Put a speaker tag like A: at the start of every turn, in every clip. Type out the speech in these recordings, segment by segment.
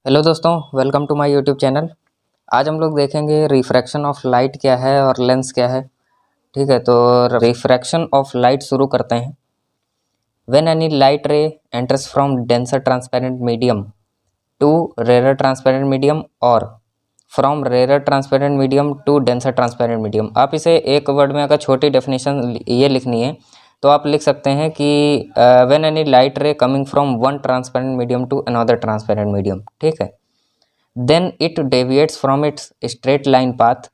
A: Hello दोस्तों, welcome to my YouTube channel. आज हम लोग देखेंगे रिफ्रैक्शन ऑफ लाइट क्या है और लेंस क्या है। ठीक है, तो रिफ्रैक्शन ऑफ लाइट शुरू करते हैं। When any light ray enters from denser transparent medium to rare transparent medium और from rare transparent medium to denser transparent medium. आप इसे एक वर्ड में अगर छोटी डेफिनेशन ये लिखनी है तो आप लिख सकते हैं कि when any light ray coming from one transparent medium to another transparent medium. ठीक है, then it deviates from its straight line path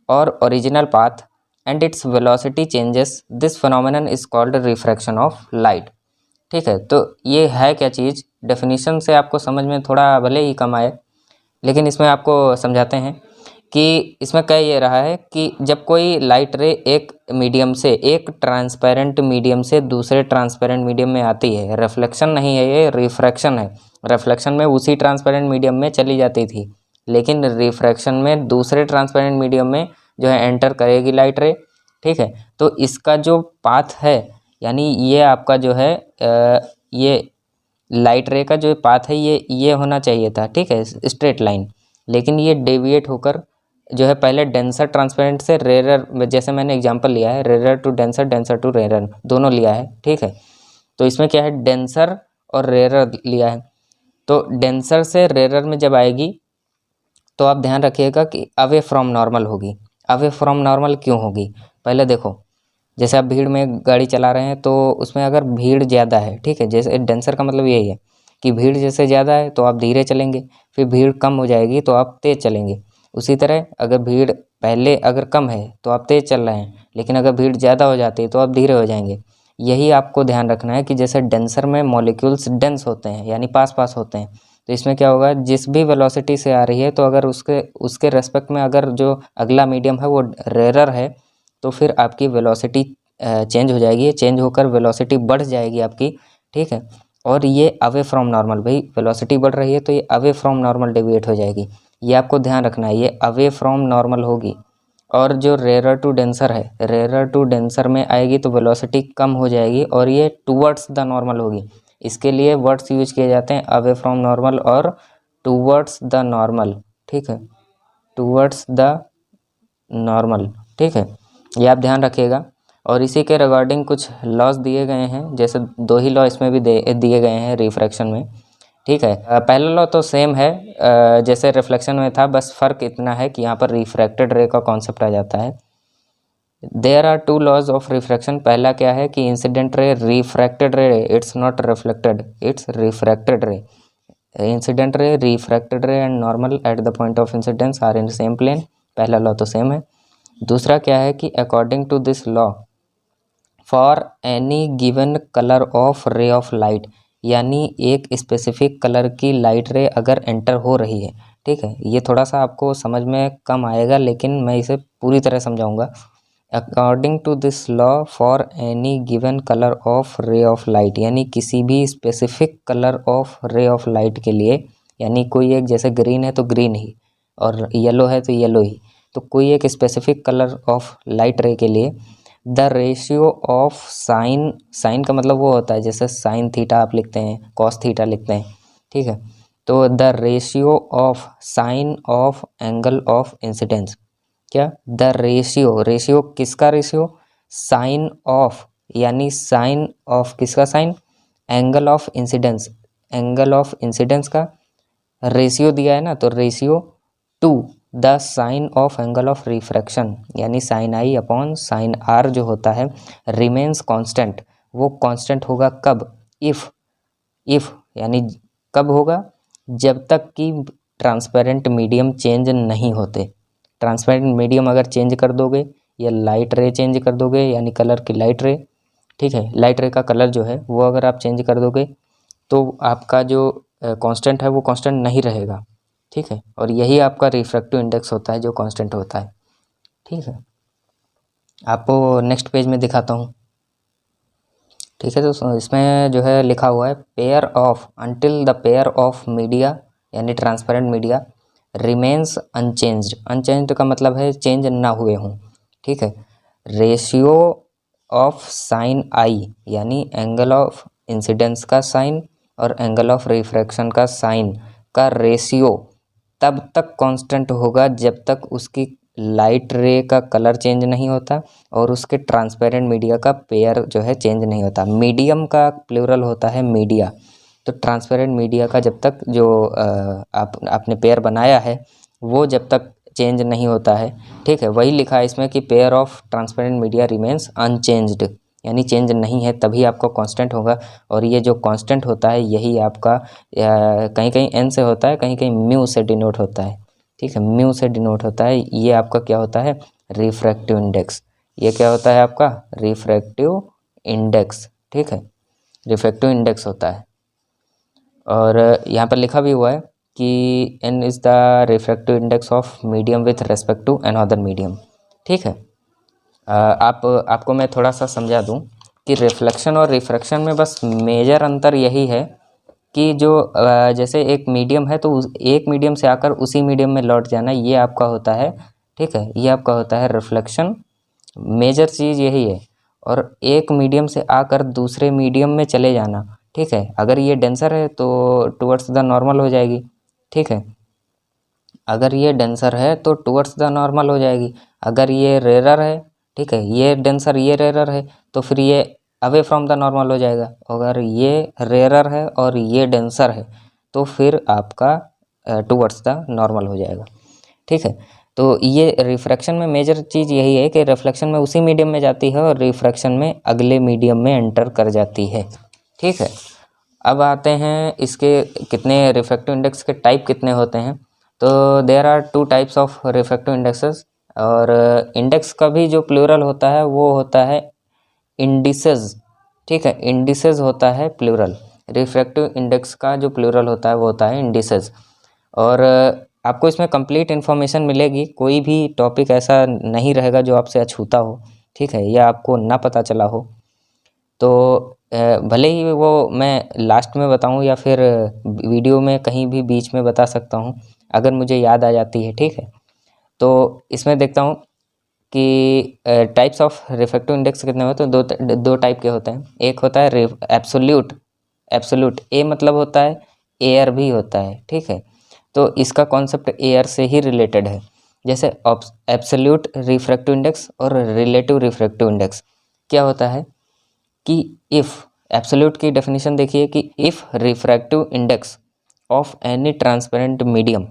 A: or original path and its velocity changes. This phenomenon is called refraction of light. ठीक है, तो ये है क्या चीज़, definition से आपको समझ में थोड़ा भले ही कम आए, लेकिन इसमें आपको समझाते हैं कि इसमें कह ये रहा है कि जब कोई लाइट रे एक मीडियम से, एक ट्रांसपेरेंट मीडियम से दूसरे ट्रांसपेरेंट मीडियम में आती है, रिफ्लेक्शन नहीं है, ये रिफ्रैक्शन है। रिफ्लेक्शन में उसी ट्रांसपेरेंट मीडियम में चली जाती थी, लेकिन रिफ्रैक्शन में दूसरे ट्रांसपेरेंट मीडियम में जो है एंटर करेगी लाइट रे। ठीक है, तो इसका जो पाथ है, यानी ये आपका जो है ये लाइट रे का जो पाथ है ये होना चाहिए था। ठीक है, स्ट्रेट लाइन, लेकिन ये डेविएट होकर जो है पहले डेंसर ट्रांसपेरेंट से रेयर, जैसे मैंने एग्जांपल लिया है rare to denser, denser to rare, दोनों लिया है। ठीक है, तो इसमें क्या है, डेंसर और रेयर लिया है। तो डेंसर से रेयर में जब आएगी तो आप ध्यान रखिएगा कि अवे फ्रॉम नॉर्मल होगी। अवे फ्रॉम नॉर्मल क्यों होगी, पहले देखो, जैसे आप भीड़ में गाड़ी चला रहे हैं तो उसमें अगर भीड़ ज़्यादा है, ठीक है, जैसे डेंसर का मतलब यही है कि भीड़ जैसे ज़्यादा है तो आप धीरे चलेंगे, फिर भीड़ कम हो जाएगी तो आप तेज़ चलेंगे। उसी तरह अगर भीड़ पहले अगर कम है तो आप तेज़ चल रहे हैं, लेकिन अगर भीड़ ज़्यादा हो जाती है तो आप धीरे हो जाएंगे। यही आपको ध्यान रखना है कि जैसे डेंसर में मॉलिक्यूल्स डेंस होते हैं, यानी पास पास होते हैं, तो इसमें क्या होगा, जिस भी वेलोसिटी से आ रही है तो अगर उसके रेस्पेक्ट में अगर जो अगला मीडियम है वो रेयर है तो फिर आपकी वेलोसिटी चेंज हो जाएगी, चेंज होकर वेलोसिटी बढ़ जाएगी आपकी। ठीक है, और ये अवे फ्रॉम नॉर्मल, भाई वेलोसिटी बढ़ रही है तो ये अवे फ्रॉम नॉर्मल डेविएट हो जाएगी। ये आपको ध्यान रखना है, ये अवे फ्रॉम नॉर्मल होगी। और जो रेयर टू डेंसर है, रेयर टू डेंसर में आएगी तो वेलोसिटी कम हो जाएगी और ये टूवर्ड्स द नॉर्मल होगी। इसके लिए वर्ड्स यूज किए जाते हैं अवे फ्रॉम नॉर्मल और टूवर्ड्स द नॉर्मल। ठीक है, टूवर्ड्स द नॉर्मल। ठीक है, ये आप ध्यान रखिएगा। और इसी के रिगार्डिंग कुछ लॉज दिए गए हैं, जैसे दो ही लॉ इसमें भी दिए गए हैं रिफ्रैक्शन में। ठीक है, पहला लॉ तो सेम है जैसे रिफ्लेक्शन में था, बस फ़र्क इतना है कि यहाँ पर रिफ्रैक्टेड रे का कॉन्सेप्ट आ जाता है। There are two laws of refraction. पहला क्या है कि incident ray refracted ray, it's not reflected, it's refracted ray. Incident ray, refracted ray and normal at the point of incidence are in same plane. पहला law तो same है। दूसरा क्या है कि according to this law for any given colour of ray of light, यानी एक specific colour की लाइट रे अगर एंटर हो रही है, ठीक है, ये थोड़ा सा आपको समझ में कम आएगा लेकिन मैं इसे पूरी तरह समझाऊंगा। According to this law for any given colour of ray of light, यानी किसी भी specific colour of ray of light के लिए, यानी कोई एक, जैसे ग्रीन है तो ग्रीन ही और येलो है तो येलो ही, तो कोई एक specific colour of light ray के लिए the ratio of sine, sine का मतलब वो होता है जैसे साइन थीटा आप लिखते हैं, कॉस थीटा लिखते हैं। ठीक है, तो the ratio of sine of angle of incidence, क्या, द रेशियो, रेशियो किसका रेशियो, साइन ऑफ, यानी साइन ऑफ किसका sine, angle of incidence, angle of incidence का रेशियो दिया है ना, तो ratio to the sine of angle of refraction, यानी sine I upon sine R जो होता है रिमेन्स कांस्टेंट। वो कांस्टेंट होगा कब, इफ यानी कब होगा, जब तक कि ट्रांसपेरेंट मीडियम चेंज नहीं होते। ट्रांसपेरेंट मीडियम अगर चेंज कर दोगे या लाइट रे चेंज कर दोगे, यानी कलर की लाइट रे, ठीक है, लाइट रे का कलर जो है वो अगर आप चेंज कर दोगे तो आपका जो कांस्टेंट है वो कांस्टेंट नहीं रहेगा। ठीक है, और यही आपका रिफ्रैक्टिव इंडेक्स होता है जो कांस्टेंट होता है। ठीक है, आपको नेक्स्ट पेज में दिखाता हूँ। ठीक है, तो इसमें जो है लिखा हुआ है pair of until the pair of media, यानी transparent media remains unchanged. Unchanged का मतलब है चेंज ना हुए हों। ठीक है, रेशियो ऑफ साइन आई, यानी एंगल ऑफ इंसिडेंस का साइन और एंगल ऑफ रिफ्रैक्शन का साइन का रेशियो तब तक कांस्टेंट होगा जब तक उसकी लाइट रे का कलर चेंज नहीं होता और उसके ट्रांसपेरेंट मीडिया का पेयर जो है चेंज नहीं होता। मीडियम का प्लूरल होता है मीडिया। तो ट्रांसपेरेंट मीडिया का जब तक जो आपने पेयर बनाया है वो जब तक चेंज नहीं होता है, ठीक है, वही लिखा है इसमें कि pair of transparent media remains unchanged, यानी चेंज नहीं है तभी आपका कांस्टेंट होगा। और ये जो कांस्टेंट होता है यही आपका कहीं कहीं एन से होता है, कहीं कहीं म्यू से डिनोट होता है, ठीक है, म्यू से डिनोट होता है। ये आपका क्या होता है, रिफ्रैक्टिव इंडेक्स। ये क्या होता है आपका, रिफ्रैक्टिव इंडेक्स, ठीक है, रिफ्रैक्टिव इंडेक्स होता है। और यहाँ पर लिखा भी हुआ है कि n is the refractive index of medium with respect to another medium, ठीक है। आपको मैं थोड़ा सा समझा दूँ कि रिफ्लेक्शन और रिफ्रैक्शन में बस मेजर अंतर यही है कि जो जैसे एक मीडियम है तो एक मीडियम से आकर उसी मीडियम में लौट जाना, ये आपका होता है, ठीक है, ये आपका होता है रिफ्लेक्शन। मेजर चीज़ यही है। और एक मीडियम से आकर दूसरे मीडियम में चले जाना, ठीक है, अगर ये डेंसर है तो टुवर्ड्स द नॉर्मल हो जाएगी, ठीक है, अगर ये डेंसर है तो टुवर्ड्स द नॉर्मल हो जाएगी। अगर ये रेरर है, ठीक है, ये डेंसर ये रेरर है तो फिर ये अवे फ्रॉम द नॉर्मल हो जाएगा। अगर ये रेरर है और ये डेंसर है तो फिर आपका टुवर्ड्स द नॉर्मल हो जाएगा, ठीक है। तो ये रिफ्रैक्शन में मेजर चीज़ यही है कि रिफ्लेक्शन में उसी मीडियम में जाती है और रिफ्रैक्शन में अगले मीडियम में एंटर कर जाती है, ठीक है। अब आते हैं इसके कितने रिफ्रैक्टिव इंडेक्स के टाइप कितने होते हैं। तो there are 2 types of refractive indexes. और इंडेक्स का भी जो प्लूरल होता है वो होता है इंडिसेस, ठीक है, इंडिसेस होता है प्लूरल। रिफ्रैक्टिव इंडेक्स का जो प्लूरल होता है वो होता है इंडिसेस। और आपको इसमें कंप्लीट इन्फॉर्मेशन मिलेगी, कोई भी टॉपिक ऐसा नहीं रहेगा जो आपसे अछूता हो, ठीक है, या आपको ना पता चला हो। तो भले ही वो मैं लास्ट में बताऊं या फिर वीडियो में कहीं भी बीच में बता सकता हूं अगर मुझे याद आ जाती है, ठीक है। तो इसमें देखता हूं कि टाइप्स ऑफ रिफ्रैक्टिव इंडेक्स कितने होते हैं। दो टाइप के होते हैं। एक होता है एब्सोल्यूट, एब्सोल्यूट ए मतलब होता है एयर भी होता है, ठीक है। तो इसका कॉन्सेप्ट एयर से ही रिलेटेड है। जैसे एब्सोल्यूट रिफ्रैक्टिव इंडेक्स और रिलेटिव रिफ्रैक्टिव इंडेक्स क्या होता है कि इफ़, एब्सोल्यूट की डेफिनेशन देखिए कि if refractive index of any transparent medium,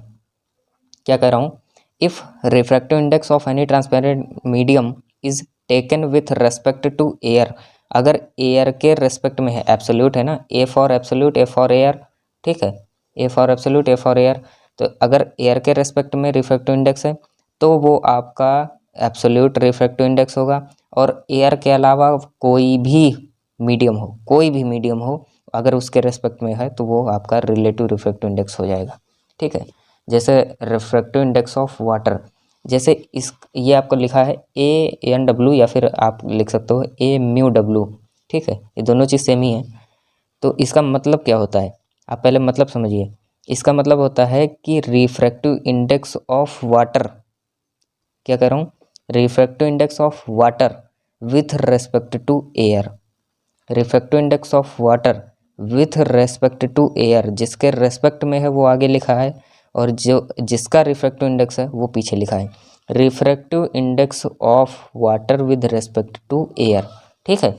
A: क्या कह रहा हूँ, if refractive index of any transparent medium is taken with respect to air, अगर एयर के रेस्पेक्ट में है, एब्सोल्यूट है ना, A for absolute, A for air, ठीक है, A for absolute, A for air. तो अगर एयर के रेस्पेक्ट में रिफ्रैक्टिव इंडेक्स है तो वो आपका एब्सोल्यूट रिफ्रैक्टिव इंडेक्स होगा। और एयर के अलावा कोई भी मीडियम हो, कोई भी मीडियम हो, अगर उसके रेस्पेक्ट में है तो वो आपका रिलेटिव रिफ्रैक्टिव इंडेक्स हो जाएगा, ठीक है। जैसे रिफ्रैक्टिव इंडेक्स ऑफ वाटर, जैसे इस ये आपको लिखा है ए एन डब्ल्यू या फिर आप लिख सकते हो ए म्यू डब्ल्यू, ठीक है, ये दोनों चीज़ सेम ही है। तो इसका मतलब क्या होता है, आप पहले मतलब समझिए। इसका मतलब होता है कि रिफ्रैक्टिव इंडेक्स ऑफ वाटर, क्या कह रहा हूँ, refractive index of water with respect to air, refractive index of water with respect to air, जिसके रेस्पेक्ट में है वो आगे लिखा है और जो जिसका रिफ्रैक्टिव इंडेक्स है वो पीछे लिखा है। Refractive index of water with respect to air, ठीक है।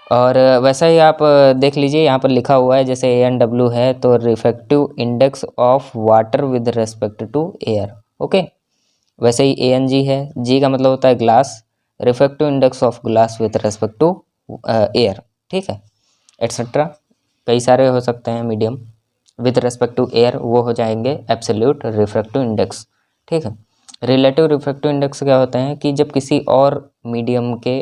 A: और वैसा ही आप देख लीजिए यहाँ पर लिखा हुआ है, जैसे ए एन डब्ल्यू है तो refractive index of water with respect to air, okay. वैसे ही ए एन जी है, जी का मतलब होता है glass, refractive index of glass with respect to air, ठीक है, एट्सेट्रा। कई सारे हो सकते हैं medium with respect to air, वो हो जाएंगे एब्सोल्यूट रिफ्रैक्टिव इंडेक्स, ठीक है। रिलेटिव रिफ्रैक्टिव इंडेक्स क्या होते हैं कि जब किसी और मीडियम के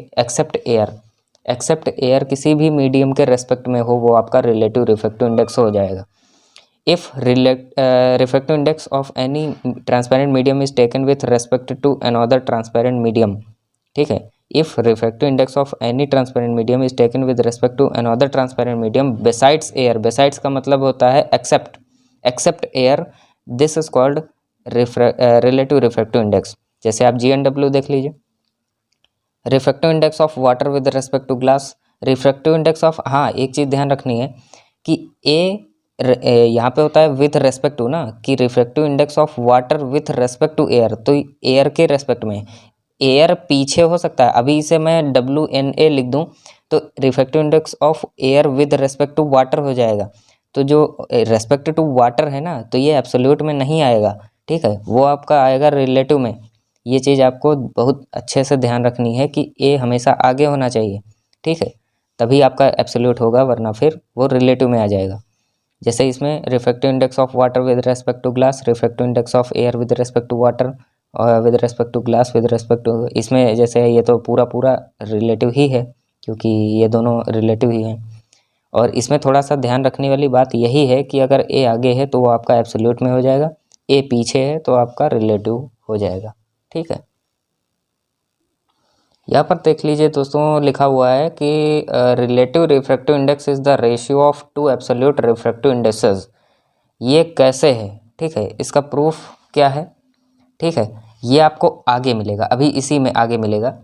A: एक्सेप्ट एयर किसी भी मीडियम के रेस्पेक्ट में हो वो आपका रिलेटिव रिफ्रैक्टिव इंडेक्स हो जाएगा। If refractive index of any transparent medium is taken with respect to another transparent medium, ठीक है। If refractive index of any transparent medium is taken with respect to another transparent medium besides air, besides का मतलब होता है except air, this is called relative refractive index. जैसे आप GNW देख लीजिए, refractive index of water with respect to glass, refractive index of, हाँ एक चीज़ ध्यान रखनी है कि ए यहाँ पे होता है विथ रेस्पेक्ट टू ना, कि refractive index of water with respect to air, तो एयर के रेस्पेक्ट में एयर पीछे हो सकता है। अभी इसे मैं WNA लिख दूं तो refractive index of air with respect to water हो जाएगा। तो जो रेस्पेक्ट टू वाटर है ना, तो ये एब्सोल्यूट में नहीं आएगा, ठीक है, वो आपका आएगा रिलेटिव में। ये चीज़ आपको बहुत अच्छे से ध्यान रखनी है कि ए हमेशा आगे होना चाहिए, ठीक है, तभी आपका एब्सोल्यूट होगा, वरना फिर वो रिलेटिव में आ जाएगा। जैसे इसमें refractive index of water with respect to glass, refractive index of air with respect to water, और with respect to glass, with respect to, इसमें जैसे ये तो पूरा पूरा रिलेटिव ही है, क्योंकि ये दोनों रिलेटिव ही हैं। और इसमें थोड़ा सा ध्यान रखने वाली बात यही है कि अगर ए आगे है तो वो आपका एब्सोल्यूट में हो जाएगा, ए पीछे है तो आपका रिलेटिव हो जाएगा, ठीक है। यहाँ पर देख लीजिए दोस्तों, लिखा हुआ है कि relative refractive index is the ratio of two absolute refractive indexes. ये कैसे है, ठीक है, इसका प्रूफ क्या है, ठीक है, ये आपको आगे मिलेगा, अभी इसी में आगे मिलेगा।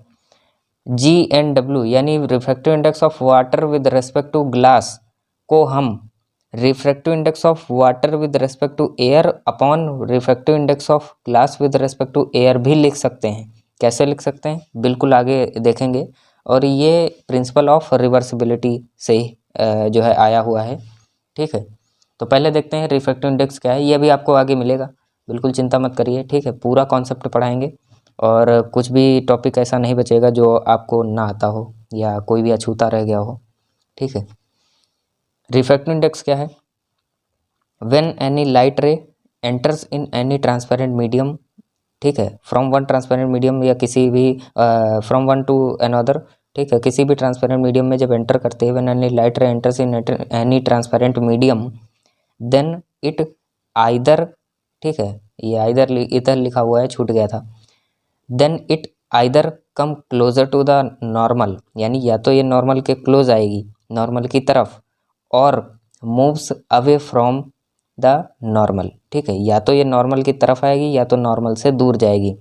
A: GNW यानी refractive index of water with respect to glass को हम refractive index of water with respect to air upon refractive index of glass with respect to air भी लिख सकते हैं। कैसे लिख सकते हैं, बिल्कुल आगे देखेंगे। और ये प्रिंसिपल ऑफ रिवर्सिबिलिटी से ही जो है आया हुआ है, ठीक है। तो पहले देखते हैं रिफ्रैक्टिव इंडेक्स क्या है, ये भी आपको आगे मिलेगा, बिल्कुल चिंता मत करिए, ठीक है, पूरा कॉन्सेप्ट पढ़ाएंगे और कुछ भी टॉपिक ऐसा नहीं बचेगा जो आपको ना आता हो या कोई भी अछूता रह गया हो, ठीक है। रिफ्रैक्टिव इंडेक्स क्या है, when any light ray enters in any transparent medium, ठीक है, फ्रॉम वन ट्रांसपेरेंट मीडियम या किसी भी फ्रॉम वन टू अनदर, ठीक है, किसी भी ट्रांसपेरेंट मीडियम में जब एंटर करते हैं, when any light ray enters in any transparent medium then it either, ठीक है, ये आइदर इधर लिखा हुआ है, छूट गया था, then it either come closer to the normal, यानी या तो ये नॉर्मल के क्लोज आएगी, नॉर्मल की तरफ, और moves away from the normal, ठीक है, या तो ये नॉर्मल की तरफ आएगी या तो नॉर्मल से दूर जाएगी।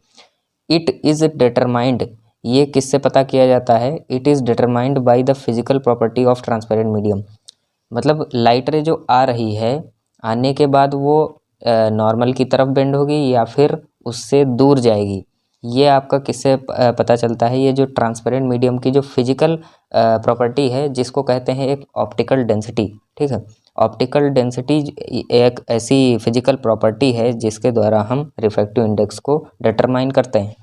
A: इट इज़ डिटरमाइंड, ये किससे पता किया जाता है, it is determined by the physical property of transparent medium. मतलब लाइट रे जो आ रही है, आने के बाद वो नॉर्मल की तरफ बेंड होगी या फिर उससे दूर जाएगी, ये आपका किससे पता चलता है, ये जो ट्रांसपेरेंट मीडियम की जो फिजिकल प्रॉपर्टी है, जिसको कहते हैं एक ऑप्टिकल डेंसिटी, ठीक है। ऑप्टिकल डेंसिटी एक ऐसी फिजिकल प्रॉपर्टी है जिसके द्वारा हम रिफ्रैक्टिव इंडेक्स को डिटरमाइन करते हैं,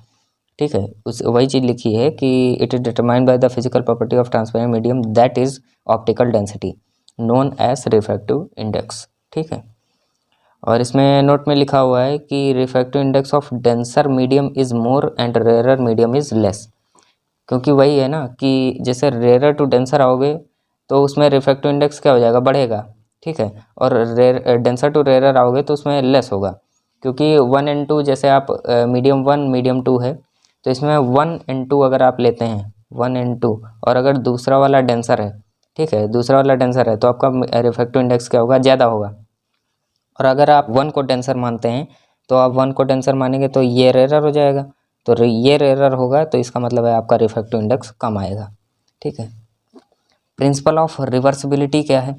A: ठीक है। उस वही चीज़ लिखी है कि it is determined by the physical property of transparent medium that is optical density known as refractive index, ठीक है। और इसमें नोट में लिखा हुआ है कि refractive index of denser medium is more and rare medium is less, क्योंकि वही है ना कि जैसे रेयर टू डेंसर आओगे तो उसमें रिफ्रैक्टिव इंडेक्स क्या हो जाएगा, बढ़ेगा, ठीक है, और डेंसर टू रेयर आओगे तो उसमें लेस होगा, क्योंकि 1 and 2 जैसे आप मीडियम 1 मीडियम 2 है, तो इसमें 1 and 2 अगर आप लेते हैं 1 and 2, और अगर दूसरा वाला डेंसर है, ठीक है, दूसरा वाला डेंसर है, तो आपका रिफ्रैक्टिव इंडेक्स क्या होगा, ज़्यादा होगा। और अगर आप 1 को डेंसर मानते हैं तो आप 1 को डेंसर मानेंगे तो ये रेयर हो जाएगा, तो ये रेयर होगा, तो इसका मतलब है आपका रिफ्रैक्टिव इंडेक्स कम आएगा, ठीक है। प्रिंसिपल ऑफ रिवर्सिबिलिटी क्या है,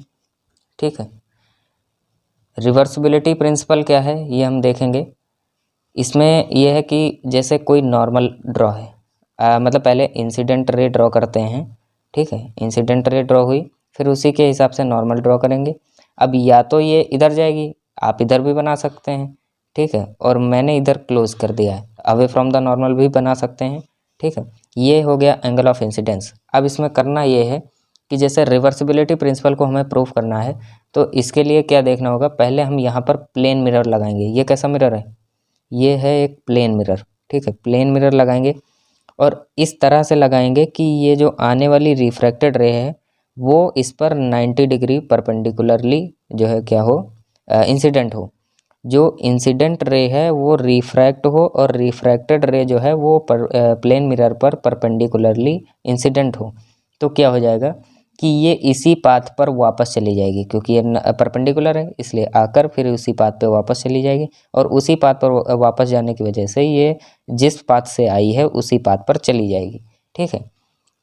A: ठीक है, रिवर्सिबिलिटी प्रिंसिपल क्या है ये हम देखेंगे। इसमें यह है कि जैसे कोई नॉर्मल ड्रॉ है, मतलब पहले इंसिडेंट रे ड्रॉ करते हैं, ठीक है, इंसिडेंट रे ड्रॉ हुई, फिर उसी के हिसाब से नॉर्मल ड्रॉ करेंगे। अब या तो ये इधर जाएगी, आप इधर भी बना सकते हैं, ठीक है, और मैंने इधर क्लोज कर दिया है, अवे फ्रॉम द नॉर्मल भी बना सकते हैं, ठीक है। ये हो गया एंगल ऑफ इंसिडेंस। अब इसमें करना ये है कि जैसे रिवर्सिबिलिटी प्रिंसिपल को हमें प्रूफ करना है, तो इसके लिए क्या देखना होगा, पहले हम यहाँ पर प्लेन मिरर लगाएंगे। ये कैसा मिरर है, ये है एक प्लेन मिरर, ठीक है, प्लेन मिरर लगाएंगे और इस तरह से लगाएंगे कि ये जो आने वाली रिफ्रैक्टेड रे है वो इस पर 90 डिग्री परपेंडिकुलरली जो है क्या हो, इंसिडेंट हो। जो इंसिडेंट रे है वो रिफ्रैक्ट हो और रिफ्रैक्टेड रे जो है वो प्लेन मिरर पर परपेंडिकुलरली इंसिडेंट हो। तो क्या हो जाएगा कि ये इसी पाथ पर वापस चली जाएगी, क्योंकि ये परपेंडिकुलर है इसलिए आकर फिर उसी पाथ पे वापस चली जाएगी, और उसी पाथ पर वापस जाने की वजह से ये जिस पाथ से आई है उसी पाथ पर चली जाएगी, ठीक है।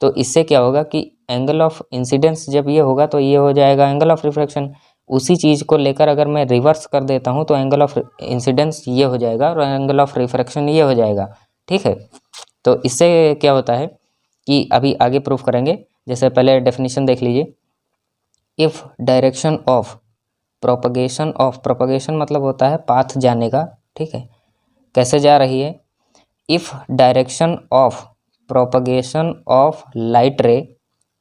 A: तो इससे क्या होगा कि एंगल ऑफ इंसिडेंस जब ये होगा तो ये हो जाएगा एंगल ऑफ रिफ्रैक्शन, उसी चीज़ को लेकर अगर मैं रिवर्स कर देता हूँ तो एंगल ऑफ इंसिडेंस ये हो जाएगा और एंगल ऑफ रिफ्रैक्शन ये हो जाएगा। ठीक है, तो इससे क्या होता है कि अभी आगे प्रूफ करेंगे। जैसे पहले डेफिनेशन देख लीजिए। इफ़ डायरेक्शन ऑफ प्रोपगेशन मतलब होता है पाथ जाने का। ठीक है, कैसे जा रही है। If direction of propagation of light रे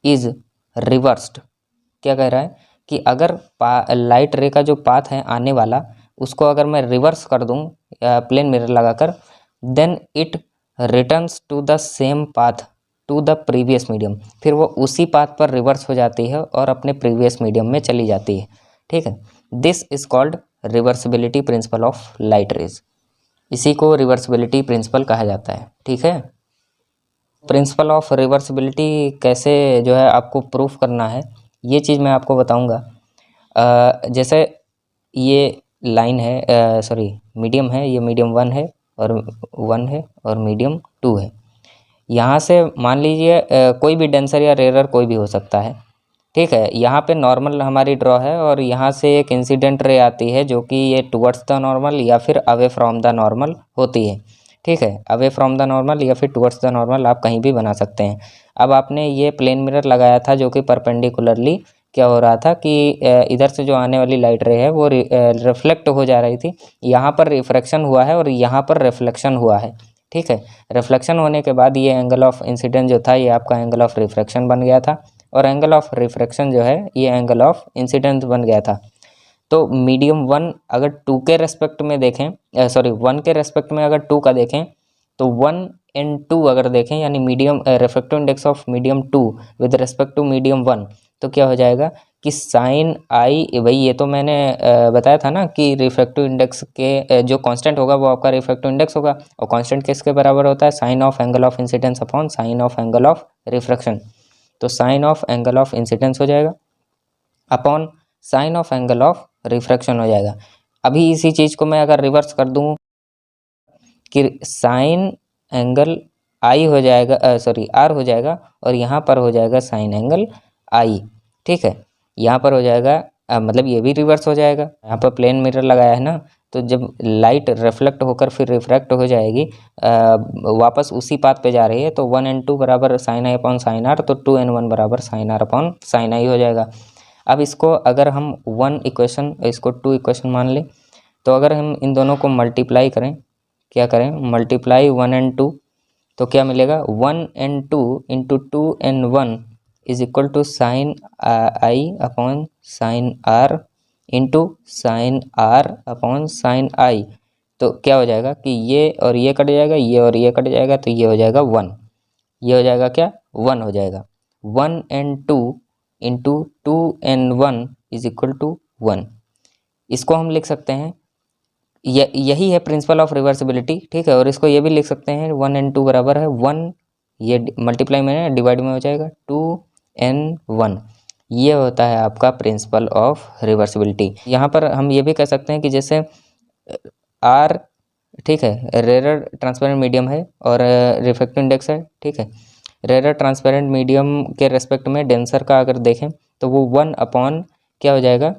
A: इज रिवर्स्ड, क्या कह रहा है कि अगर लाइट रे का जो पाथ है आने वाला, उसको अगर मैं रिवर्स कर दूं प्लेन मिरर लगाकर, then it returns to the same path to the previous medium, फिर वो उसी पाथ पर रिवर्स हो जाती है और अपने प्रीवियस मीडियम में चली जाती है। ठीक है, this is called reversibility principle of light rays. इसी को रिवर्सिबिलिटी प्रिंसिपल कहा जाता है। ठीक है, प्रिंसिपल ऑफ रिवर्सिबिलिटी कैसे जो है आपको प्रूफ करना है, ये चीज़ मैं आपको बताऊंगा। जैसे ये लाइन है, सॉरी मीडियम है, ये मीडियम 1 है और मीडियम 2 है। यहाँ से मान लीजिए कोई भी डेंसर या रेरर कोई भी हो सकता है। ठीक है, यहाँ पे नॉर्मल हमारी ड्रॉ है और यहाँ से एक इंसिडेंट रे आती है जो कि ये टुवर्ड्स द नॉर्मल या फिर अवे फ्रॉम द नॉर्मल होती है। ठीक है, अवे फ्रॉम द नॉर्मल या फिर टुवर्ड्स द नॉर्मल आप कहीं भी बना सकते हैं। अब आपने ये प्लेन मिरर लगाया था जो कि परपेंडिकुलरली क्या हो रहा था कि इधर से जो आने वाली लाइट रे है वो रिफ्लेक्ट हो जा रही थी। यहाँ पर रिफ्रैक्शन हुआ है और यहाँ पर रिफ्लेक्शन हुआ है। ठीक है, रिफ्लेक्शन होने के बाद ये एंगल ऑफ इंसिडेंस जो था ये आपका एंगल ऑफ रिफ्रैक्शन बन गया था और एंगल ऑफ रिफ्रैक्शन जो है ये एंगल ऑफ इंसिडेंस बन गया था। तो मीडियम 1 अगर 2 के रेस्पेक्ट में देखें, सॉरी 1 के रेस्पेक्ट में अगर 2 का देखें तो 1 एंड 2 अगर देखें, यानी medium refractive index of medium 2 with respect to medium 1, तो क्या हो जाएगा कि साइन आई, भाई ये तो मैंने बताया था ना कि रिफ्रैक्टिव इंडेक्स के जो कांस्टेंट होगा वो आपका रिफ्रैक्टिव इंडेक्स होगा और कांस्टेंट किसके बराबर होता है, sine of angle of incidence upon sine of angle of refraction. तो sine of angle of incidence हो जाएगा upon sine of angle of refraction हो जाएगा। अभी इसी चीज़ को मैं अगर रिवर्स कर दूँ कि साइन एंगल आई हो जाएगा, सॉरी आर हो जाएगा और यहाँ पर हो जाएगा साइन एंगल आई। ठीक है, यहाँ पर हो जाएगा मतलब ये भी रिवर्स हो जाएगा। यहाँ पर प्लेन मिरर लगाया है ना, तो जब लाइट रिफ्लेक्ट होकर फिर रिफ्रैक्ट हो जाएगी वापस उसी पाथ पे जा रही है, तो 1 एंड 2 बराबर sine I upon sine R, तो 2 एंड 1 बराबर sine R upon sine I हो जाएगा। अब इसको अगर हम 1 इक्वेशन इसको 2 इक्वेशन मान लें, तो अगर हम इन दोनों को मल्टीप्लाई करें, क्या करें मल्टीप्लाई 1 एंड 2, तो क्या मिलेगा 1 and 2 into 2 and 1 is equal to sine I upon sine R into sine R upon sine I. तो क्या हो जाएगा कि ये और ये कट जाएगा, ये और ये कट जाएगा, तो ये हो जाएगा 1, ये हो जाएगा क्या 1 हो जाएगा। 1 and 2 into 2 and 1 is equal to 1। इसको हम लिख सकते हैं, यही है प्रिंसिपल ऑफ रिवर्सिबिलिटी। ठीक है, और इसको ये भी लिख सकते हैं 1 एंड 2 बराबर है 1, ये मल्टीप्लाई में डिवाइड में हो जाएगा 2 एंड 1। ये होता है आपका प्रिंसिपल ऑफ रिवर्सिबिलिटी। यहाँ पर हम ये भी कह सकते हैं कि जैसे आर, ठीक है, रेयर ट्रांसपेरेंट मीडियम है और रिफ्रैक्टिव इंडेक्स है। ठीक है, रेयर ट्रांसपेरेंट मीडियम के रेस्पेक्ट में डेंसर का अगर देखें तो वो 1 अपॉन क्या हो जाएगा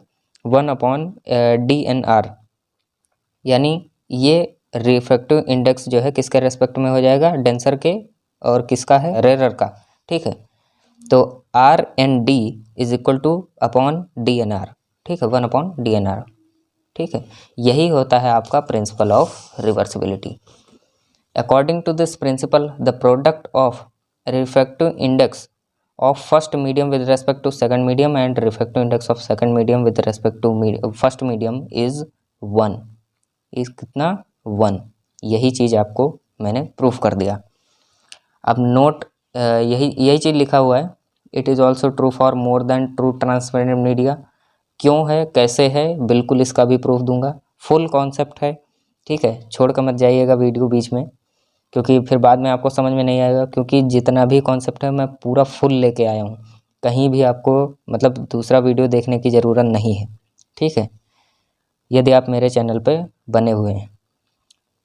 A: 1 अपॉन डी एन आर, यानी ये रिफ्रैक्टिव इंडेक्स जो है किसके रेस्पेक्ट में हो जाएगा, डेंसर के और किसका है, रेयर का। ठीक है, तो R N D is equal to upon D N R. ठीक है, 1 अपॉन डी एन आर। ठीक है, यही होता है आपका principle of reversibility. According to this principle the product of refractive index of first medium with respect to second medium and refractive index of second medium with respect to first medium is 1, is कितना 1। यही चीज़ आपको मैंने proof कर दिया। अब note यही चीज़ लिखा हुआ है, it is also true for more than two transparent media. क्यों है, कैसे है, बिल्कुल इसका भी प्रूफ दूंगा। फुल कॉन्सेप्ट है। ठीक है, छोड़ कर मत जाइएगा वीडियो बीच में, क्योंकि फिर बाद में आपको समझ में नहीं आएगा, क्योंकि जितना भी कॉन्सेप्ट है मैं पूरा फुल लेके आया हूँ। कहीं भी आपको मतलब दूसरा वीडियो देखने की ज़रूरत नहीं है। ठीक है, यदि आप मेरे चैनल पे बने हुए हैं।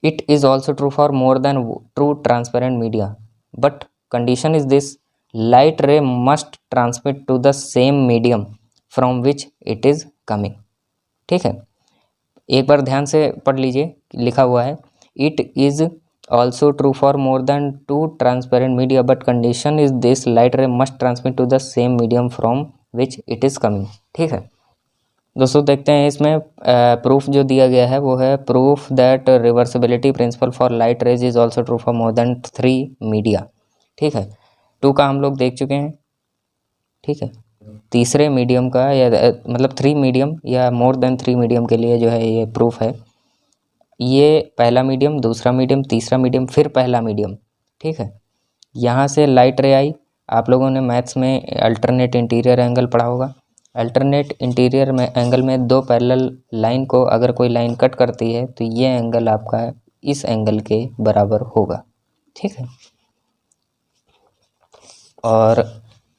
A: It is also true for more than two transparent media, but condition is this, light ray must transmit to the same medium from which it is coming. ठीक है, एक बार ध्यान से पढ़ लीजिए, लिखा हुआ है it is also true for more than two transparent media but condition is this light ray must transmit to the same medium from which it is coming. ठीक है दोस्तों, देखते हैं इसमें प्रूफ जो दिया गया है वो है proof that reversibility principle for light rays is also true for more than 3 media. ठीक है, 2 का हम लोग देख चुके हैं। ठीक है, तीसरे मीडियम का या मतलब 3 मीडियम या मोर देन 3 मीडियम के लिए जो है ये प्रूफ है। ये पहला मीडियम, दूसरा मीडियम, तीसरा मीडियम, फिर पहला मीडियम। ठीक है, यहाँ से लाइट रे आई। आप लोगों ने मैथ्स में अल्टरनेट इंटीरियर एंगल पढ़ा होगा। अल्टरनेट इंटीरियर में एंगल में 2 पैरेलल लाइन को अगर कोई लाइन कट करती है तो ये एंगल आपका इस एंगल के बराबर होगा। ठीक है, और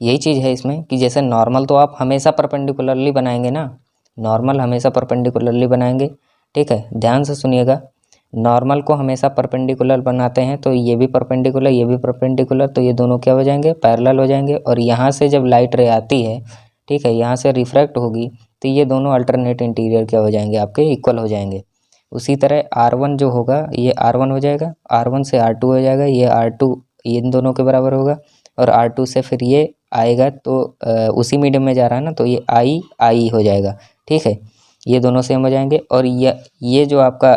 A: यही चीज़ है इसमें कि जैसे नॉर्मल तो आप हमेशा परपेंडिकुलरली बनाएंगे ना, नॉर्मल हमेशा परपेंडिकुलरली बनाएंगे। ठीक है, ध्यान से सुनिएगा, नॉर्मल को हमेशा परपेंडिकुलर बनाते हैं तो ये भी परपेंडिकुलर, ये भी परपेंडिकुलर, तो ये दोनों क्या हो जाएंगे, पैरेलल हो जाएंगे। और यहाँ से जब लाइट रे आती है, ठीक है, यहाँ से रिफ्रैक्ट होगी तो ये दोनों अल्टरनेट इंटीरियर क्या हो जाएंगे, आपके इक्वल हो जाएंगे। उसी तरह R1 जो होगा ये R1 हो जाएगा, R1 से R2 हो जाएगा, ये R2 इन दोनों के बराबर होगा, और R2 से फिर ये आएगा तो उसी मीडियम में जा रहा है ना, तो ये I हो जाएगा। ठीक है, ये दोनों सेम हो जाएंगे। और ये जो आपका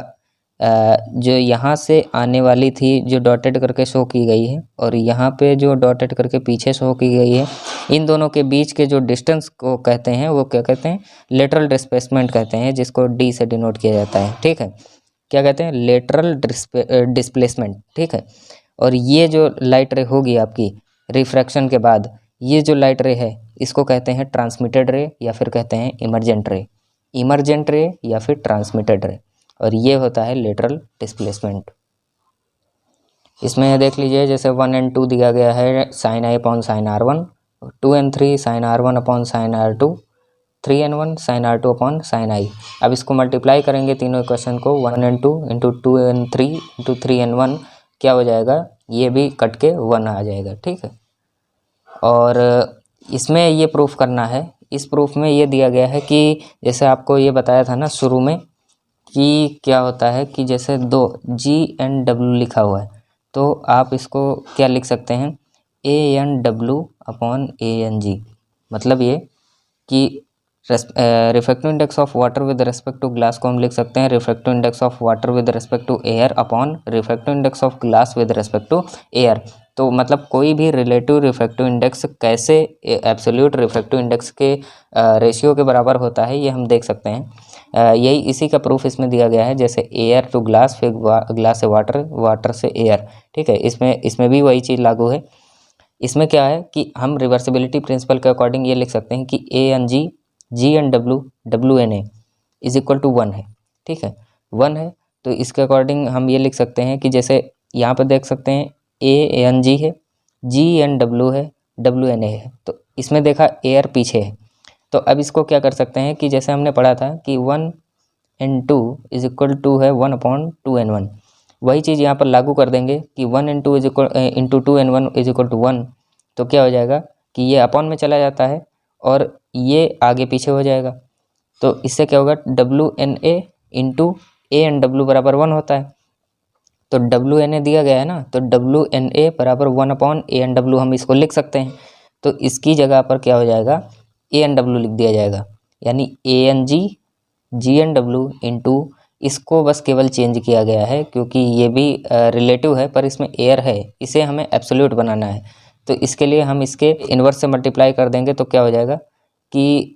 A: जो यहाँ से आने वाली थी जो डॉटेड करके शो की गई है, और यहाँ पे जो डॉटेड करके पीछे शो की गई है, इन दोनों के बीच के जो डिस्टेंस को कहते हैं वो क्या कहते हैं, लेटरल डिस्प्लेसमेंट कहते हैं, जिसको D से डिनोट किया जाता है। ठीक है, क्या कहते हैं, लेटरल डिस्प्लेसमेंट। ठीक है, और ये जो लाइट रे होगी आपकी रिफ्रैक्शन के बाद, ये जो लाइट रे है इसको कहते हैं ट्रांसमिटेड रे या फिर कहते हैं इमरजेंट रे, इमरजेंट रे या फिर ट्रांसमिटेड रे, और ये होता है लेटरल डिस्प्लेसमेंट। इसमें देख लीजिए जैसे 1 और 2 दिया गया है sin I upon sin R1, 2 और 3 sin R1 upon sin R2, 3 और 1 sin R2 upon sin I। अब इसको मल्टीप्लाई करेंगे तीनों इक्वेशन को, 1 और 2 इंटू 2 और 3 इंटू 3 और 1 क्या हो जाएगा, ये भी कट के 1 आ जाएगा। ठीक है, और इसमें ये प्रूफ करना है, इस प्रूफ में ये दिया गया है कि जैसे आपको ये बताया था ना शुरू में कि क्या होता है कि जैसे 2 G&W लिखा हुआ है तो आप इसको क्या लिख सकते हैं, ANW अपॉन ANG। मतलब ये कि refractive index of water with respect to glass को हम लिख सकते हैं refractive index of water with respect to air upon refractive index of glass with respect to air. तो मतलब कोई भी रिलेटिव रिफ्रैक्टिव इंडेक्स कैसे एब्सोल्यूट रिफ्रैक्टिव इंडेक्स के रेशियो के बराबर होता है ये हम देख सकते हैं। यही इसी का प्रूफ इसमें दिया गया है, जैसे एयर टू ग्लास, फिर ग्लास से वाटर, वाटर से एयर। ठीक है, इसमें भी वही चीज़ लागू है। इसमें क्या है कि हम रिवर्सिबिलिटी प्रिंसिपल के अकॉर्डिंग ये लिख सकते हैं कि ANG G&W WNA is equal to 1 है। ठीक है, 1 है, तो इसके अकॉर्डिंग हम ये लिख सकते हैं कि जैसे यहाँ पर देख सकते हैं ANG है, G&W है, WNA है, तो इसमें देखा एयर पीछे है। तो अब इसको क्या कर सकते हैं कि जैसे हमने पढ़ा था कि 1 और 2 इज इक्वल टू है 1 अपॉन 2 और 1, वही चीज़ यहाँ पर लागू कर देंगे कि 1 और 2 इज इक्वल इंटू 2 और 1 इज इक्वल टू 1। तो क्या हो जाएगा कि ये अपॉन में चला जाता है और ये आगे पीछे हो जाएगा। तो इससे क्या होगा, WNA इंटू ANW बराबर 1 होता है। तो WNA दिया गया है ना, तो WNA बराबर 1 अपॉन ANW हम इसको लिख सकते हैं। तो इसकी जगह पर क्या हो जाएगा, ANW लिख दिया जाएगा, यानी ANG G&W इंटू, इसको बस केवल चेंज किया गया है क्योंकि ये भी रिलेटिव है पर इसमें एयर है, इसे हमें एब्सोल्यूट बनाना है। तो इसके लिए हम इसके इन्वर्स से मल्टीप्लाई कर देंगे तो क्या हो जाएगा कि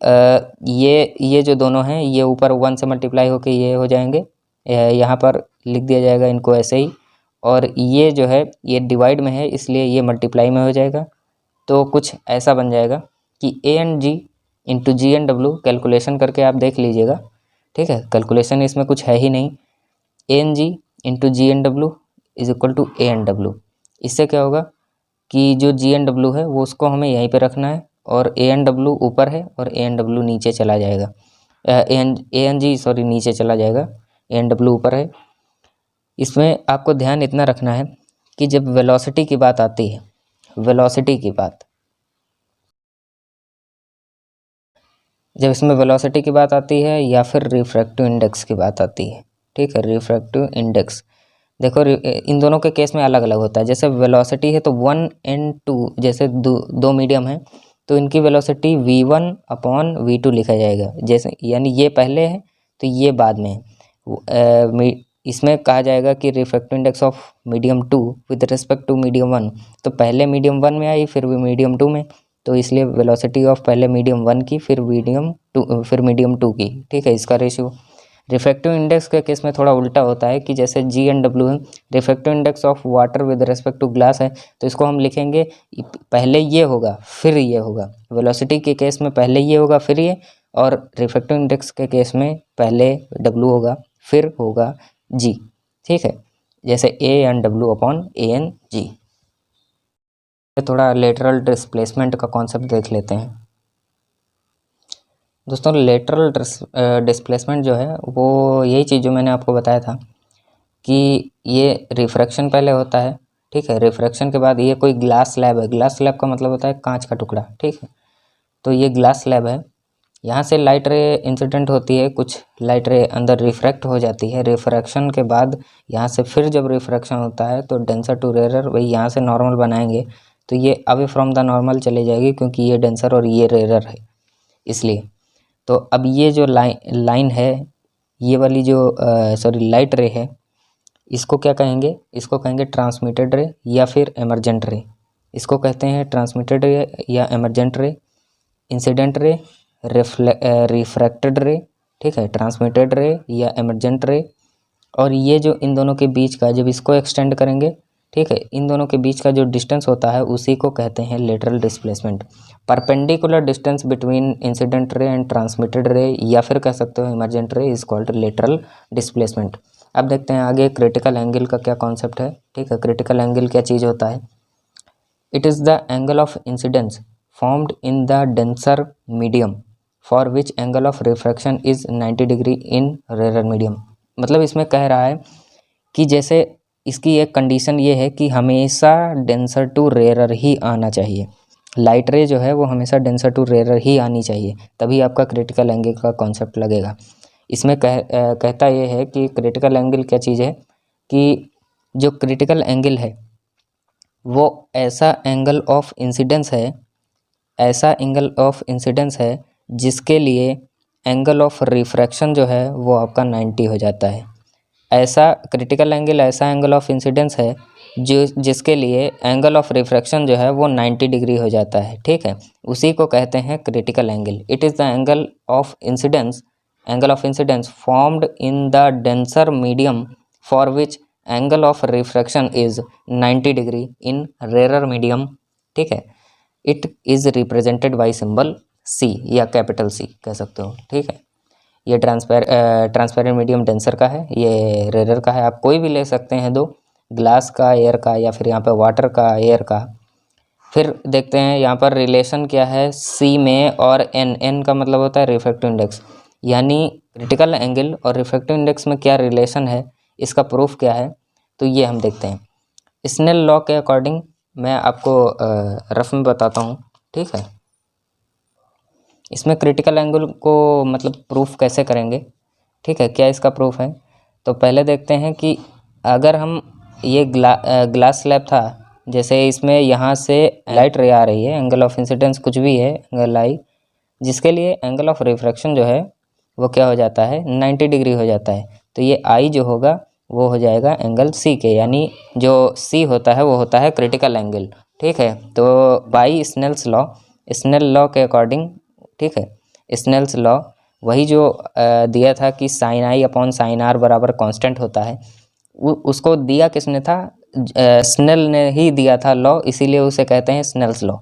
A: ये जो दोनों हैं ये ऊपर 1 से मल्टीप्लाई होके ये हो जाएंगे, यहाँ पर लिख दिया जाएगा इनको ऐसे ही, और ये जो है ये डिवाइड में है इसलिए ये मल्टीप्लाई में हो जाएगा। तो कुछ ऐसा बन जाएगा कि ANG इंटू G&W, कैलकुलेशन करके आप देख लीजिएगा। ठीक है, कैलकुलेशन इसमें कुछ है ही नहीं, ANG into G&W is equal to ANW। इससे क्या होगा कि जो G&W है वो उसको हमें यहीं पे रखना है, और ANW ऊपर है और ANW नीचे चला जाएगा, ANG सॉरी नीचे चला जाएगा, ANW ऊपर है। इसमें आपको ध्यान इतना रखना है कि जब वेलोसिटी की बात आती है, वेलोसिटी की बात, जब इसमें वेलोसिटी की बात आती है या फिर रिफ्रैक्टिव इंडेक्स की बात आती है। ठीक है, रिफ्रैक्टिव इंडेक्स देखो इन दोनों के केस में अलग अलग होता है। जैसे वेलोसिटी है तो 1 एंड 2, जैसे दो मीडियम है तो इनकी वेलोसिटी v1 अपॉन v2 लिखा जाएगा। जैसे यानी ये पहले है तो ये बाद में है। इसमें कहा जाएगा कि refractive index of medium 2 with respect to medium 1, तो पहले मीडियम 1 में आई फिर मीडियम 2 में, तो इसलिए वेलोसिटी ऑफ पहले मीडियम 1 की फिर मीडियम 2 की। ठीक है, इसका रेशियो। रिफ्रैक्टिव इंडेक्स के केस में थोड़ा उल्टा होता है कि जैसे जी एंड डब्ल्यू है, refractive index of water with respect to glass है, तो इसको हम लिखेंगे पहले ये होगा फिर ये होगा। वेलोसिटी के केस में पहले ये होगा फिर ये, और रिफ्रैक्टिव इंडेक्स के केस में पहले डब्ल्यू होगा फिर होगा जी। ठीक है, जैसे ए N W upon A N G. थोड़ा लेटरल डिस्प्लेसमेंट का कॉन्सेप्ट देख लेते हैं। दोस्तों लेटरल डिस्प्लेसमेंट जो है वो यही चीज़ जो मैंने आपको बताया था कि ये रिफ्रैक्शन पहले होता है। ठीक है, रिफ्रैक्शन के बाद ये कोई ग्लास स्लैब है, ग्लास स्लैब का मतलब होता है कांच का टुकड़ा। ठीक है, तो ये ग्लास स्लैब है, यहाँ से लाइट रे इंसिडेंट होती है, कुछ लाइट रे अंदर रिफ्रैक्ट हो जाती है। रिफ्रैक्शन के बाद यहाँ से फिर जब रिफ्रैक्शन होता है तो डेंसर टू रेरर, वही यहाँ से नॉर्मल बनाएंगे तो ये अवे फ्रॉम द नॉर्मल चले जाएगी क्योंकि ये डेंसर और ये रेरर है इसलिए। तो अब ये जो लाइन है, ये वाली जो लाइट रे है, इसको क्या कहेंगे? इसको कहेंगे ट्रांसमिटेड रे या फिर एमरजेंट रे। इसको कहते हैं ट्रांसमिटेड रे या एमरजेंट रे, इंसिडेंट रे, रिफ्रैक्टेड रे। ठीक है, ट्रांसमिटेड रे या एमरजेंट रे। और ये जो इन दोनों के बीच का जब इसको एक्सटेंड करेंगे, ठीक है, इन दोनों के बीच का जो डिस्टेंस होता है उसी को कहते हैं lateral displacement. Perpendicular distance between incident ray and transmitted रे या फिर कह सकते हो emergent ray is called lateral displacement. अब देखते हैं आगे क्रिटिकल एंगल का क्या कॉन्सेप्ट है। ठीक है, क्रिटिकल एंगल क्या चीज़ होता है? It is the angle of incidence formed in the denser medium for which angle of refraction is 90 degree in rarer medium. मतलब इसमें कह रहा है कि जैसे इसकी एक कंडीशन ये है कि हमेशा डेंसर टू रेरर ही आना चाहिए। लाइट रे जो है वो हमेशा डेंसर टू रेरर ही आनी चाहिए, तभी आपका क्रिटिकल एंगल का कॉन्सेप्ट लगेगा। इसमें कहता ये है कि क्रिटिकल एंगल क्या चीज़ है कि जो क्रिटिकल एंगल है वो ऐसा एंगल ऑफ इंसिडेंस है, ऐसा एंगल ऑफ इंसिडेंस है जिसके लिए एंगल ऑफ रिफ्रैक्शन जो है वो आपका 90 हो जाता है। ऐसा क्रिटिकल एंगल ऐसा एंगल ऑफ इंसिडेंस है जिसके लिए एंगल ऑफ रिफ्रैक्शन जो है वो 90 डिग्री हो जाता है। ठीक है, उसी को कहते हैं critical angle. It is the angle of incidence formed in the denser medium for which angle of refraction is 90 degree in rarer medium. ठीक है, it is represented by symbol C या कैपिटल C कह सकते हो। ठीक है, ये transparent medium denser का है, ये रेरर का है। आप कोई भी ले सकते हैं दो, ग्लास का, एयर का, या फिर यहाँ पे वाटर का, एयर का। फिर देखते हैं यहाँ पर रिलेशन क्या है C में और N का मतलब होता है रिफ्रैक्टिव इंडेक्स। यानी क्रिटिकल एंगल और रिफ्रैक्टिव इंडेक्स में क्या रिलेशन है, इसका प्रूफ क्या है, तो ये हम देखते हैं। स्नेल लॉ के अकॉर्डिंग मैं आपको रफ में बताता हूँ। ठीक है, इसमें क्रिटिकल एंगल को मतलब प्रूफ कैसे करेंगे। ठीक है, क्या इसका प्रूफ है, तो पहले देखते हैं कि अगर हम ये ग्लास स्लैब था, जैसे इसमें यहाँ से लाइट रे आ रही है, एंगल ऑफ इंसिडेंस कुछ भी है एंगल आई, जिसके लिए एंगल ऑफ रिफ्रैक्शन जो है वो क्या हो जाता है 90 डिग्री हो जाता है। तो ये आई जो होगा वो हो जाएगा एंगल C के, यानी जो C होता है वो होता है क्रिटिकल एंगल। ठीक है, तो बाई स्नेल लॉ के अकॉर्डिंग, ठीक है, स्नेल्स लॉ वही जो दिया था कि sine I upon sine R बराबर कांस्टेंट होता है, उसको दिया किसने था? स्नेल ने ही दिया था लॉ, इसीलिए उसे कहते हैं स्नेल्स लॉ।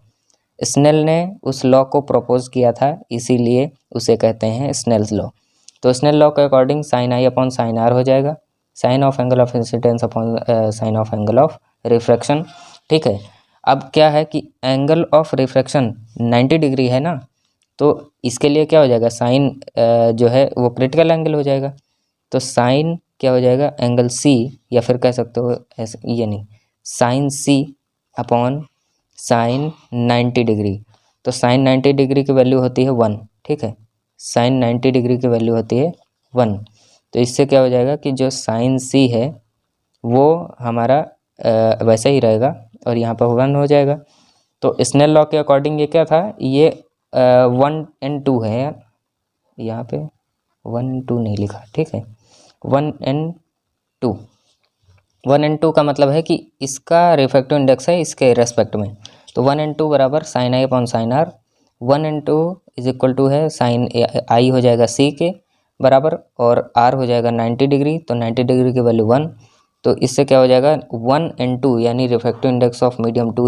A: स्नेल ने उस लॉ को प्रपोज किया था, इसीलिए उसे कहते हैं स्नेल्स लॉ। तो स्नेल लॉ के according sine I upon sine R हो जाएगा, sine of angle of incidence upon sine of angle of refraction. ठीक है, अब क्या है कि एंगल ऑफ रिफ्रैक्शन 90 डिग्री है ना, तो इसके लिए क्या हो जाएगा, साइन जो है वो क्रिटिकल एंगल हो जाएगा। तो साइन क्या हो जाएगा, एंगल C, या फिर कह सकते हो ऐसे, ये नहीं, sine C upon sine 90 degree. तो साइन 90 डिग्री की वैल्यू होती है 1। ठीक है, साइन 90 डिग्री की वैल्यू होती है 1। तो इससे क्या हो जाएगा कि जो साइन सी है वो हमारा वैसा ही रहेगा और यहाँ पर 1 हो जाएगा। तो स्नेल लॉ के अकॉर्डिंग ये क्या था, ये 1 and 2 है यार, यहाँ पे 1 and 2 नहीं लिखा, ठीक है, 1 and 2। 1 and 2 का मतलब है कि इसका रिफ्रैक्टिव इंडेक्स है इसके रेस्पेक्ट में। तो 1 and 2 बराबर sine I upon sine R. 1 and 2 is equal to है साइन आई हो जाएगा सी के बराबर और आर हो जाएगा 90 डिग्री। तो 90 डिग्री की वैल्यू 1। तो इससे क्या हो जाएगा 1 and 2 यानी refractive index of medium 2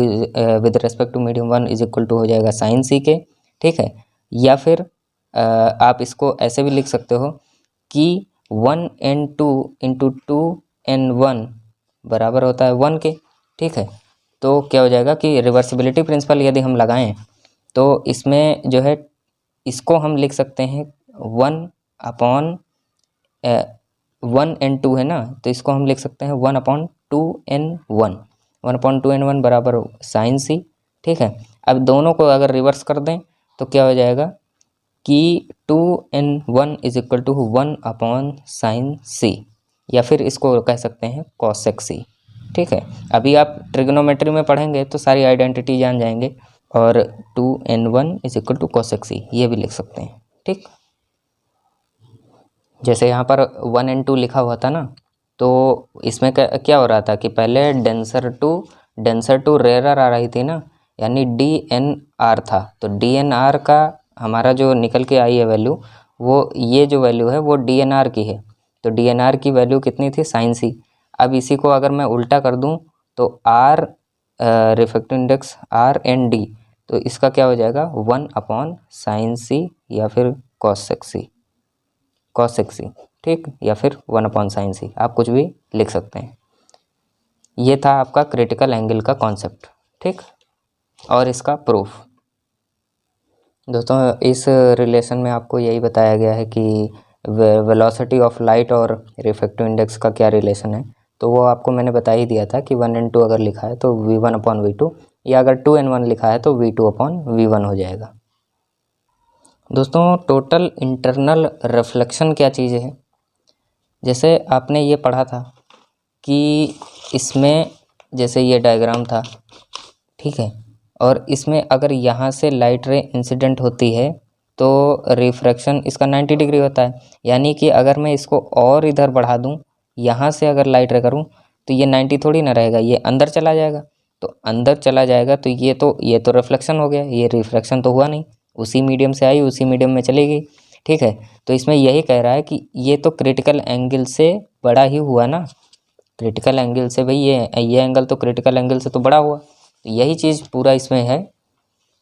A: with respect to medium 1 is equal to हो जाएगा साइन सी के, ठीक है। या फिर आप इसको ऐसे भी लिख सकते हो कि 1 and 2 इंटू 2 and 1 बराबर होता है 1 के, ठीक है। तो क्या हो जाएगा कि रिवर्सिबिलिटी प्रिंसिपल यदि हम लगाएं तो इसमें जो है इसको हम लिख सकते हैं 1 अपॉन 1 and 2 है ना, तो इसको हम लिख सकते हैं 1 अपॉन 2 and 1। 1 अपॉन 2 and 1 बराबर साइन सी, ठीक है। अब दोनों को अगर रिवर्स कर दें तो क्या हो जाएगा कि 2 and 1 is equal to 1 upon sine C, या फिर इसको कह सकते हैं कॉसेक सी, ठीक है। अभी आप ट्रिग्नोमेट्री में पढ़ेंगे तो सारी आइडेंटिटी जान जाएंगे। और 2 and 1 is equal to cosec C ये भी लिख सकते हैं, ठीक। जैसे यहाँ पर 1 and 2 लिखा हुआ था ना, तो इसमें क्या हो रहा था कि पहले डेंसर टू रेयरर आ रही थी ना, यानी DNR था। तो DNR का हमारा जो निकल के आई है वैल्यू, वो ये जो वैल्यू है वो DNR की है। तो DNR की वैल्यू कितनी थी साइन सी। अब इसी को अगर मैं उल्टा कर दूं तो R refractive index R and D, तो इसका क्या हो जाएगा 1 अपॉन साइन सी या फिर कॉसेक सी, ठीक, या फिर 1 अपॉन साइन सी, आप कुछ भी लिख सकते हैं। ये था आपका क्रिटिकल एंगल का कॉन्सेप्ट, ठीक। और इसका प्रूफ दोस्तों इस रिलेशन में आपको यही बताया गया है कि वेलोसिटी ऑफ लाइट और रिफ्रैक्टिव इंडेक्स का क्या रिलेशन है। तो वो आपको मैंने बता ही दिया था कि 1 and 2 अगर लिखा है तो V1 अपॉन V2, या अगर 2 and 1 लिखा है तो V2 अपॉन V1 हो जाएगा। दोस्तों टोटल इंटरनल रिफ्लेक्शन क्या चीज़ है, जैसे आपने ये पढ़ा था कि इसमें जैसे ये डायग्राम था, ठीक है, और इसमें अगर यहाँ से लाइट रे इंसिडेंट होती है तो रिफ्रैक्शन इसका 90 डिग्री होता है। यानी कि अगर मैं इसको और इधर बढ़ा दूँ, यहाँ से अगर लाइट रे करूँ तो ये 90 थोड़ी ना रहेगा, ये अंदर चला जाएगा। तो अंदर चला जाएगा तो ये तो रिफ्लेक्शन हो गया, ये रिफ्रैक्शन तो हुआ नहीं, उसी मीडियम से आई उसी मीडियम में चली गई, ठीक है। तो इसमें यही कह रहा है कि ये तो क्रिटिकल एंगल से बड़ा ही हुआ ना, क्रिटिकल एंगल से, भाई ये एंगल तो क्रिटिकल एंगल से तो बड़ा हुआ। तो यही चीज़ पूरा इसमें है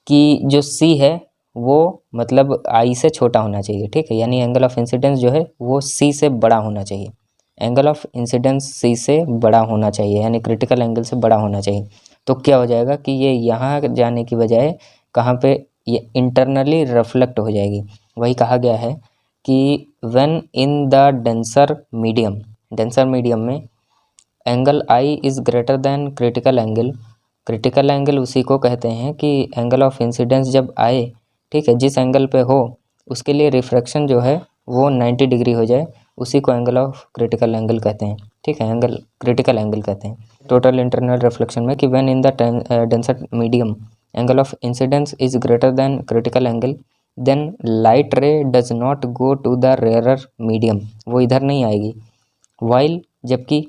A: कि जो C है वो मतलब I से छोटा होना चाहिए, ठीक है। यानी एंगल ऑफ इंसिडेंस जो है वो C से बड़ा होना चाहिए, एंगल ऑफ इंसिडेंस C से बड़ा होना चाहिए, यानी क्रिटिकल एंगल से बड़ा होना चाहिए। तो क्या हो जाएगा कि ये यहाँ जाने की बजाय कहाँ पे ये इंटरनली रिफ्लेक्ट हो जाएगी। वही कहा गया है कि when in the denser medium में angle I is greater than critical angle उसी को कहते हैं कि एंगल ऑफ इंसिडेंस जब आए, ठीक है, जिस एंगल पे हो उसके लिए रिफ्रैक्शन जो है वो 90 डिग्री हो जाए, उसी को एंगल ऑफ क्रिटिकल एंगल कहते हैं, ठीक है, क्रिटिकल एंगल कहते हैं। टोटल इंटरनल रिफ्लेक्शन में कि when in the denser medium angle of incidence is greater than critical angle then light ray does not go to the rarer medium, वो इधर नहीं आएगी, वाइल जबकि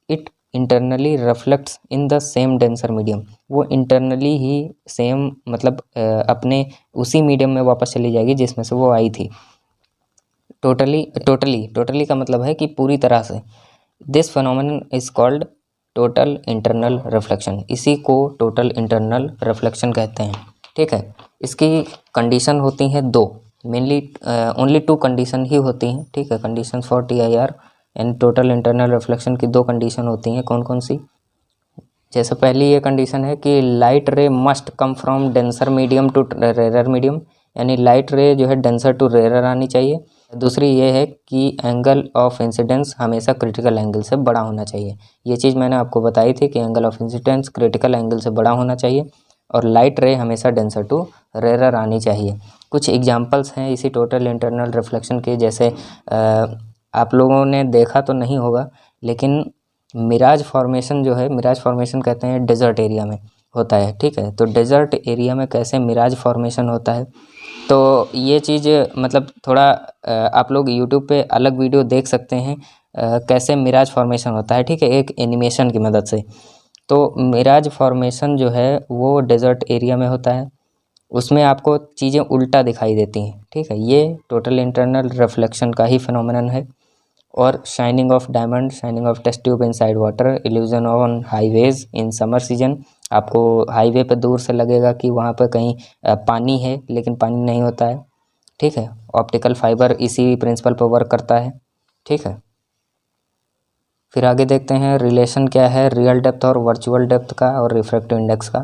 A: it internally reflects in the same denser medium, वो internally ही same मतलब अपने उसी मीडियम में वापस चली जाएगी जिसमें से वो आई थी। टोटली का मतलब है कि पूरी तरह से। This phenomenon is called total internal reflection, इसी को टोटल इंटरनल रिफ्लेक्शन कहते हैं, ठीक है। इसकी कंडीशन होती हैं दो, मेनली ओनली 2 कंडीशन ही होती हैं, ठीक है। Condition for TIR and total internal reflection की 2 कंडीशन होती हैं, कौन कौन सी। जैसे पहली ये कंडीशन है कि light ray must come from denser medium to rare medium, यानी लाइट रे जो है डेंसर टू रेयर आनी चाहिए। दूसरी ये है कि एंगल ऑफ इंसिडेंस हमेशा क्रिटिकल एंगल से बड़ा होना चाहिए। ये चीज़ मैंने आपको बताई थी कि angle of incidence critical angle से बड़ा होना चाहिए। और लाइट रे हमेशा डेंसर टू रेयर आनी चाहिए। कुछ एग्जांपल्स हैं इसी टोटल इंटरनल रिफ्लेक्शन के, जैसे आप लोगों ने देखा तो नहीं होगा, लेकिन मिराज फॉर्मेशन जो है, मिराज फॉर्मेशन कहते हैं डेजर्ट एरिया में होता है, ठीक है। तो डेजर्ट एरिया में कैसे मिराज फॉर्मेशन होता है, तो ये चीज़ मतलब थोड़ा आप लोग यूट्यूब पे अलग वीडियो देख सकते हैं कैसे मिराज फॉर्मेशन होता है, ठीक है, एक एनिमेशन की मदद से। तो मिराज फॉर्मेशन जो है वो डेजर्ट एरिया में होता है, उसमें आपको चीज़ें उल्टा दिखाई देती हैं, ठीक है। ये टोटल इंटरनल रिफ्लेक्शन का ही फिनोमेनन है। और shining of diamond, shining of test tube inside water, illusion on highways in summer season. आपको हाईवे पे दूर से लगेगा कि वहाँ पे कहीं पानी है, लेकिन पानी नहीं होता है, ठीक है। ऑप्टिकल फाइबर इसी प्रिंसिपल पर वर्क करता है, ठीक है। फिर आगे देखते हैं रिलेशन क्या है रियल डेप्थ और वर्चुअल डेप्थ का और रिफ्रैक्टिव इंडेक्स का।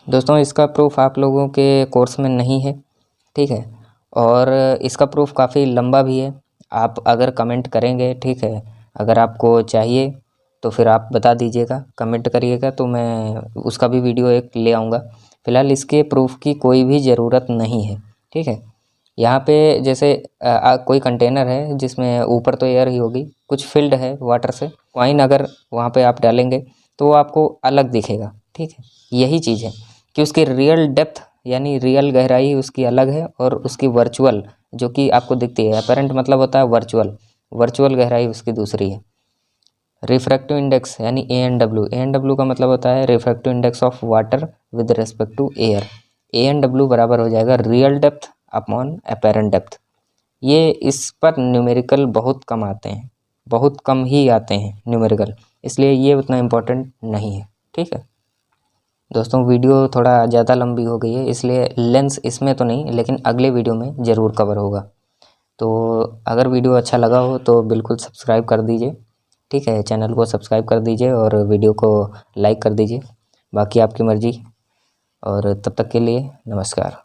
A: दोस्तों इसका प्रूफ आप लोगों के कोर्स में नहीं है, ठीक है, और इसका प्रूफ काफ़ी लंबा भी है। आप अगर कमेंट करेंगे, ठीक है, अगर आपको चाहिए तो फिर आप बता दीजिएगा, कमेंट करिएगा तो मैं उसका भी वीडियो एक ले आऊँगा। फ़िलहाल इसके प्रूफ की कोई भी ज़रूरत नहीं है, ठीक है। यहाँ पे जैसे कोई कंटेनर है जिसमें ऊपर तो एयर ही होगी, कुछ फिल्ड है वाटर से, कॉइन अगर वहाँ पे आप डालेंगे तो वो आपको अलग दिखेगा, ठीक है। यही चीज़ है कि उसकी रियल डेप्थ यानी रियल गहराई उसकी अलग है और उसकी वर्चुअल जो कि आपको दिखती है, अपेरेंट मतलब होता है वर्चुअल, वर्चुअल गहराई उसकी दूसरी है। रिफ्रैक्टिव इंडेक्स यानी ए एन डब्ल्यू का मतलब होता है refractive index of water with respect to air. A N W बराबर हो जाएगा real depth upon apparent depth. ये इस पर न्यूमेरिकल बहुत कम आते हैं, बहुत कम ही आते हैं न्यूमेरिकल, इसलिए ये उतना इम्पोर्टेंट नहीं है, ठीक है। दोस्तों वीडियो थोड़ा ज़्यादा लंबी हो गई है, इसलिए लेंस इसमें तो नहीं, लेकिन अगले वीडियो में ज़रूर कवर होगा। तो अगर वीडियो अच्छा लगा हो तो बिल्कुल सब्सक्राइब कर दीजिए, ठीक है, चैनल को सब्सक्राइब कर दीजिए और वीडियो को लाइक कर दीजिए। बाकी आपकी मर्ज़ी, और तब तक के लिए नमस्कार।